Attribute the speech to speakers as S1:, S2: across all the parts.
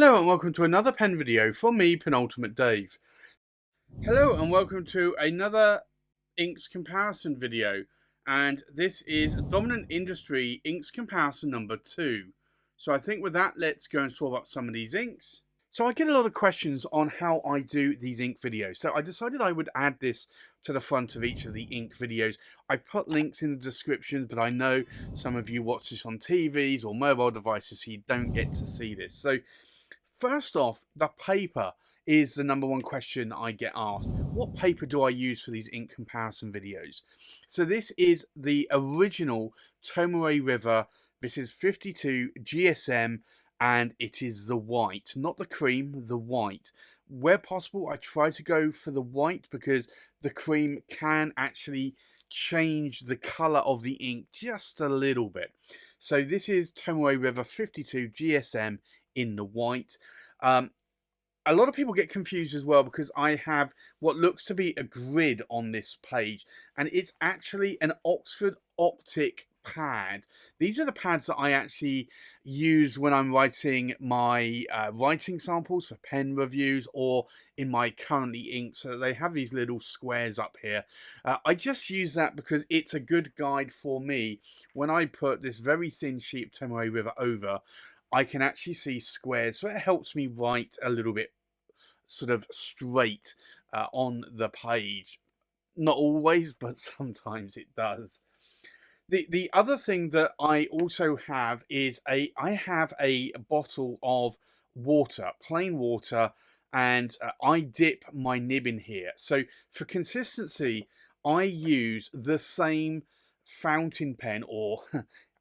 S1: Hello and welcome to another pen video from me, Penultimate Dave. Hello and welcome to another inks comparison video, and this is Dominant Industry inks comparison number 2. So I think with that, let's go and swap up some of these inks. So I get a lot of questions on how I do these ink videos. So I decided I would add this to the front of each of the ink videos. I put links in the description, but I know some of you watch this on TVs or mobile devices, so you don't get to see this. So first off, the paper is the number one question I get asked. What paper do I use for these ink comparison videos? So this is the original Tomoe River. This is 52 GSM, and it is the white, not the cream, the white. Where possible, I try to go for the white because the cream can actually change the color of the ink just a little bit. So this is Tomoe River 52 GSM in the white. A lot of people get confused as well because I have what looks to be a grid on this page, and it's actually an Oxford Optik pad. These are the pads that I actually use when I'm writing my writing samples for pen reviews or in my currently ink. So they have these little squares up here. I just use that because it's a good guide for me when I put this very thin sheet of Tomoe River over. I can actually see squares, so it helps me write a little bit sort of straight on the page. Not always, but sometimes it does. The other thing that I also have is I have a bottle of water, plain water, and I dip my nib in here. So for consistency, I use the same fountain pen, or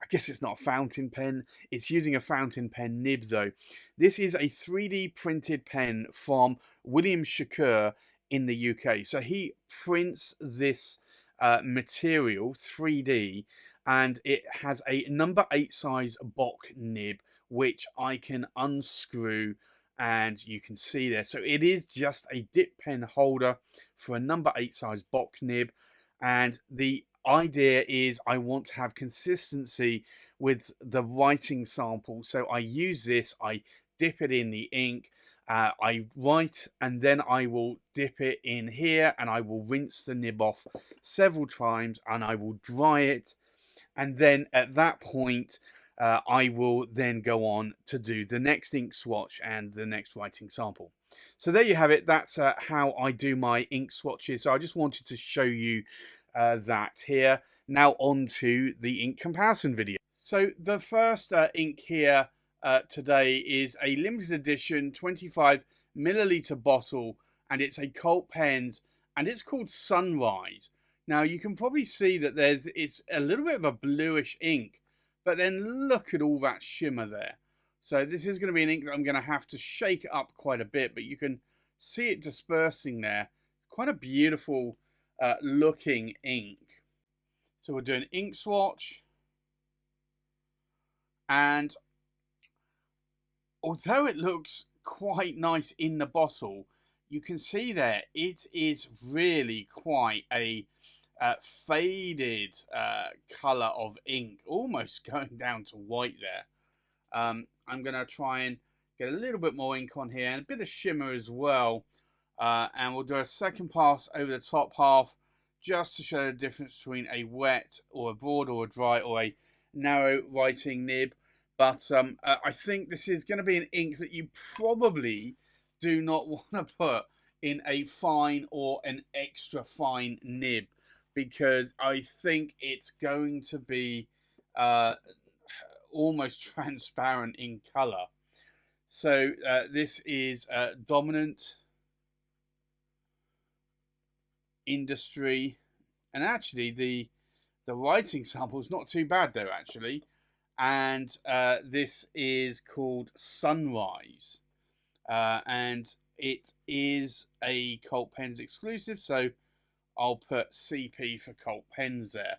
S1: I guess it's not a fountain pen, it's using a fountain pen nib though. This is a 3D printed pen from William Shakour in the UK. So he prints this material 3D, and it has a number 8 size Bock nib which I can unscrew, and you can see there. So it is just a dip pen holder for a number 8 size Bock nib, and the idea is I want to have consistency with the writing sample. So I use this, I dip it in the ink, I write, and then I will dip it in here and I will rinse the nib off several times and I will dry it, and then at that point I will then go on to do the next ink swatch and the next writing sample. So there you have it. That's how I do my ink swatches. So I just wanted to show you that here. Now on to the ink comparison video. So the first ink here today is a limited edition 25 milliliter bottle, and it's a Colt Pens, and it's called Sunrise. Now you can probably see that it's a little bit of a bluish ink, but then look at all that shimmer there. So this is going to be an ink that I'm going to have to shake up quite a bit, but you can see it dispersing there. Quite a beautiful looking ink. So we'll do an ink swatch, and although it looks quite nice in the bottle, you can see there it is really quite a faded colour of ink, almost going down to white there. I'm going to try and get a little bit more ink on here and a bit of shimmer as well. And we'll do a second pass over the top half just to show the difference between a wet or a broad or a dry or a narrow writing nib. But I think this is going to be an ink that you probably do not want to put in a fine or an extra fine nib, because I think it's going to be almost transparent in colour. So this is Dominant Industry, and actually the writing sample is not too bad though actually, and this is called Sunrise, and it is a Colt Pens exclusive, so I'll put CP for Colt Pens there.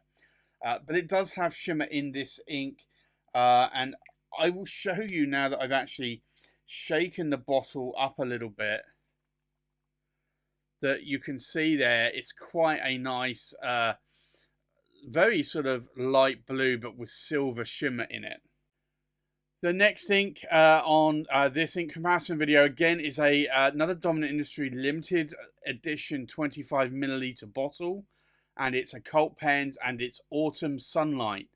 S1: But it does have shimmer in this ink, and I will show you now that I've actually shaken the bottle up a little bit, that you can see there it's quite a nice very sort of light blue but with silver shimmer in it. The next ink on this ink comparison video again is another Dominant Industry limited edition 25 ml bottle, and it's a Cult Pens and it's Autumn Sunlight.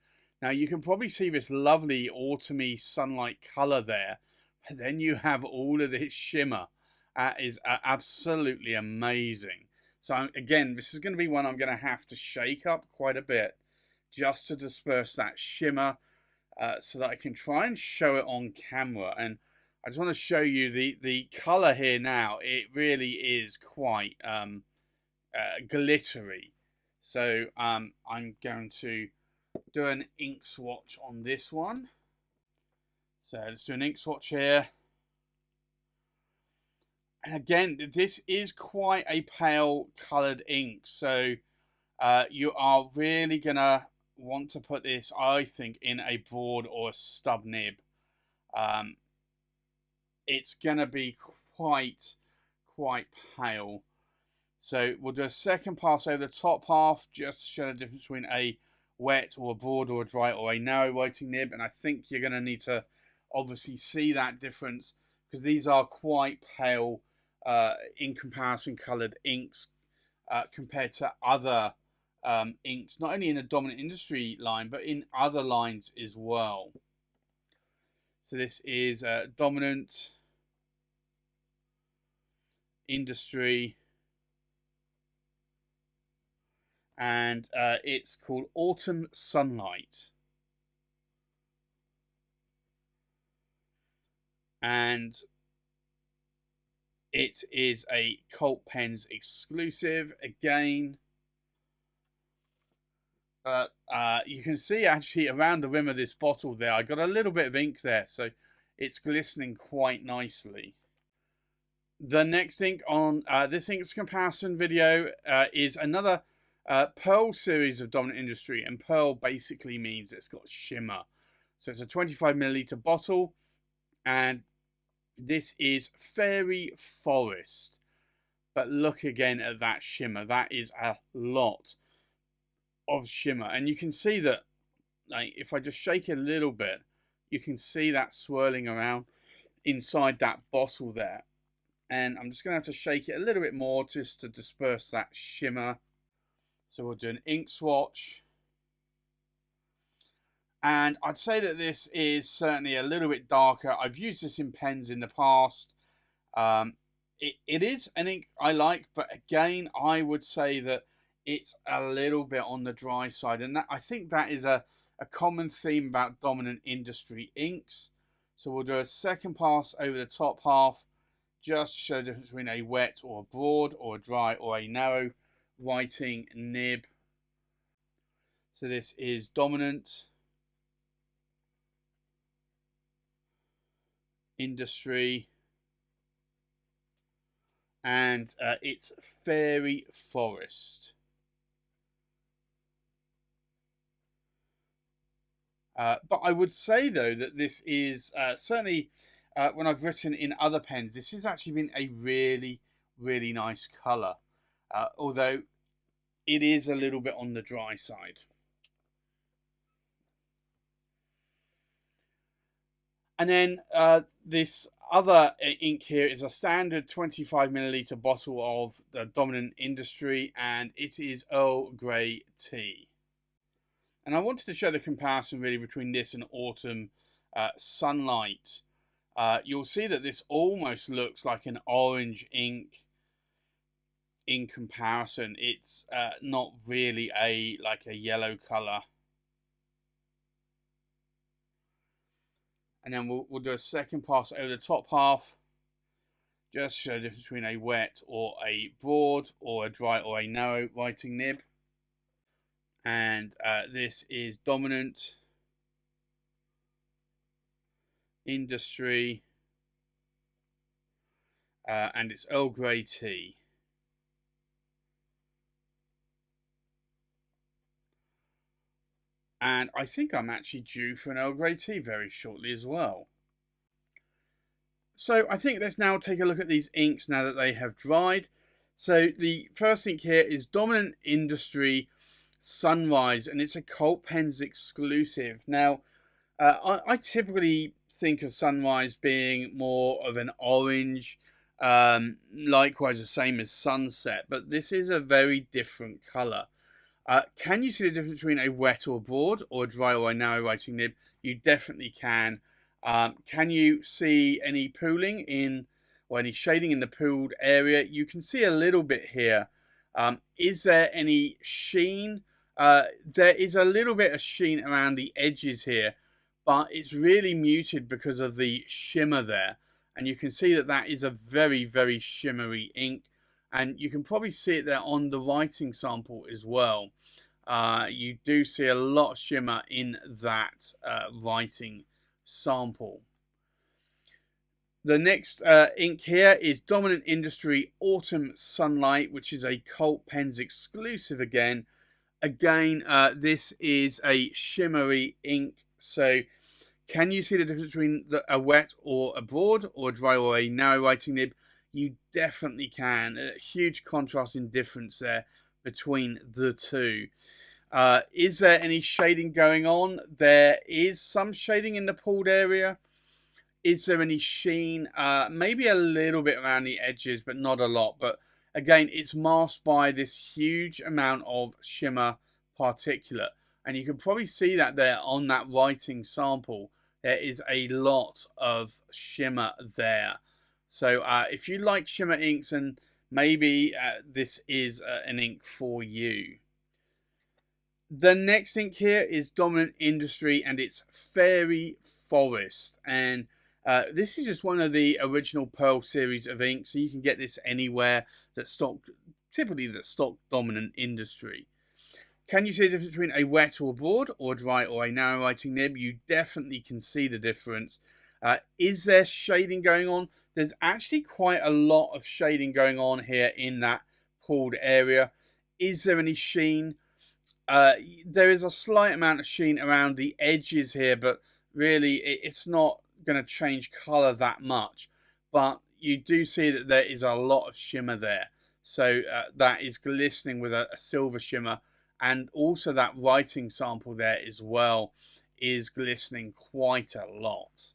S1: Now you can probably see this lovely autumny sunlight color there, but then you have all of this shimmer. Is absolutely amazing. So again, this is going to be one I'm going to have to shake up quite a bit just to disperse that shimmer. So that I can try and show it on camera. And I just want to show you the color here now. It really is quite glittery. So I'm going to do an ink swatch on this one. So let's do an ink swatch here. And again, this is quite a pale colored ink. So you are really going to want to put this, I think, in a broad or a stub nib. It's going to be quite pale. So we'll do a second pass over the top half, just to show the difference between a wet or a broad or a dry or a narrow writing nib. And I think you're going to need to obviously see that difference, because these are quite pale in comparison coloured inks compared to other inks, not only in the Dominant Industry line, but in other lines as well. So this is Dominant Industry, and it's called Autumn Sunlight. And it is a Cult Pens exclusive again. You can see actually around the rim of this bottle there, I got a little bit of ink there, so it's glistening quite nicely. The next ink on this ink's comparison video is another Pearl series of Dominant Industry, and Pearl basically means it's got shimmer. So it's a 25 ml bottle, and this is Fairy Forest. But look again at that shimmer. That is a lot of shimmer, and you can see that, like, if I just shake it a little bit, you can see that swirling around inside that bottle there. And I'm just going to have to shake it a little bit more just to disperse that shimmer. So we'll do an ink swatch. And I'd say that this is certainly a little bit darker. I've used this in pens in the past. It is an ink I like, but again, I would say that it's a little bit on the dry side. And that, I think that is a common theme about Dominant Industry inks. So we'll do a second pass over the top half, just to show the difference between a wet or a broad or a dry or a narrow writing nib. So this is Dominant Industry, and it's Fairy Forest. But I would say, though, that this is certainly, when I've written in other pens, this has actually been a really nice colour. Although it is a little bit on the dry side. And then this other ink here is a standard 25 ml bottle of the Dominant Industry, and it is Earl Grey tea. And I wanted to show the comparison really between this and Autumn Sunlight. You'll see that this almost looks like an orange ink in comparison. It's not really like a yellow colour. And then we'll do a second pass over the top half, just to show the difference between a wet or a broad or a dry or a narrow writing nib. And this is Dominant Industry, and it's Earl Grey tea. And I think I'm actually due for an Earl Grey tea very shortly as well. So I think let's now take a look at these inks now that they have dried. So the first ink here is Dominant Industry Sunrise, and it's a Cult Pens exclusive. Now, I typically think of sunrise being more of an orange, likewise the same as sunset, but this is a very different colour. Can you see the difference between a wet or broad, or a dry or a narrow writing nib? You definitely can. Can you see any pooling in, or any shading in the pooled area? You can see a little bit here. Is there any sheen? There is a little bit of sheen around the edges here, but it's really muted because of the shimmer there. And you can see that that is a very, very shimmery ink. And you can probably see it there on the writing sample as well. You do see a lot of shimmer in that writing sample. The next ink here is Dominant Industry Autumn Sunlight, which is a Cult Pens exclusive again. Again, this is a shimmery ink. So can you see the difference between a wet or a broad, or a dry or a narrow writing nib? You definitely can. A huge contrast in difference there between the two. Is there any shading going on? There is some shading in the pooled area. Is there any sheen? Maybe a little bit around the edges, but not a lot. But again, it's masked by this huge amount of shimmer particulate. And you can probably see that there on that writing sample. There is a lot of shimmer there. So if you like shimmer inks, and maybe this is an ink for you. The next ink here is Dominant Industry, and it's Fairy Forest. And this is just one of the original Pearl series of inks, so you can get this anywhere that typically stock Dominant Industry. Can you see the difference between a wet or broad, or a dry or a narrow writing nib? You definitely can see the difference. Is there shading going on? There's actually quite a lot of shading going on here in that pooled area. Is there any sheen? There is a slight amount of sheen around the edges here, but really it's not going to change colour that much. But you do see that there is a lot of shimmer there. So that is glistening with a silver shimmer. And also that writing sample there as well is glistening quite a lot.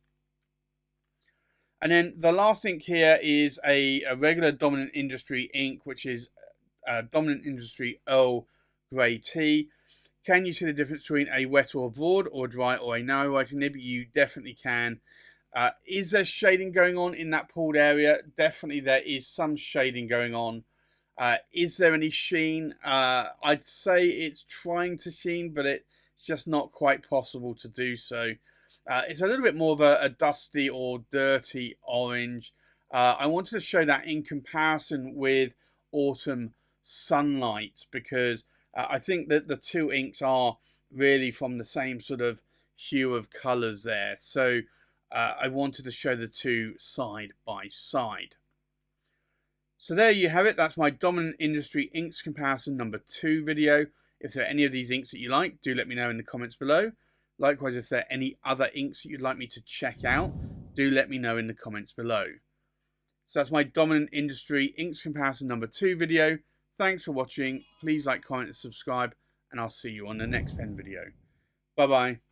S1: And then the last ink here is a regular Dominant Industry ink, which is Dominant Industry Earl Grey Tea. Can you see the difference between a wet or a broad, or a dry or a narrow writing nib? You definitely can. Is there shading going on in that pooled area? Definitely there is some shading going on. Is there any sheen? I'd say it's trying to sheen, but it's just not quite possible to do so. It's a little bit more of a dusty or dirty orange. I wanted to show that in comparison with Autumn Sunlight, because I think that the two inks are really from the same sort of hue of colours there. So I wanted to show the two side by side. So there you have it. That's my Dominant Industry Inks Comparison number 2 video. If there are any of these inks that you like, do let me know in the comments below. Likewise, if there are any other inks that you'd like me to check out, do let me know in the comments below. So that's my Dominant Industry Inks Comparison number 2 video. Thanks for watching. Please like, comment and subscribe, and I'll see you on the next pen video. Bye bye.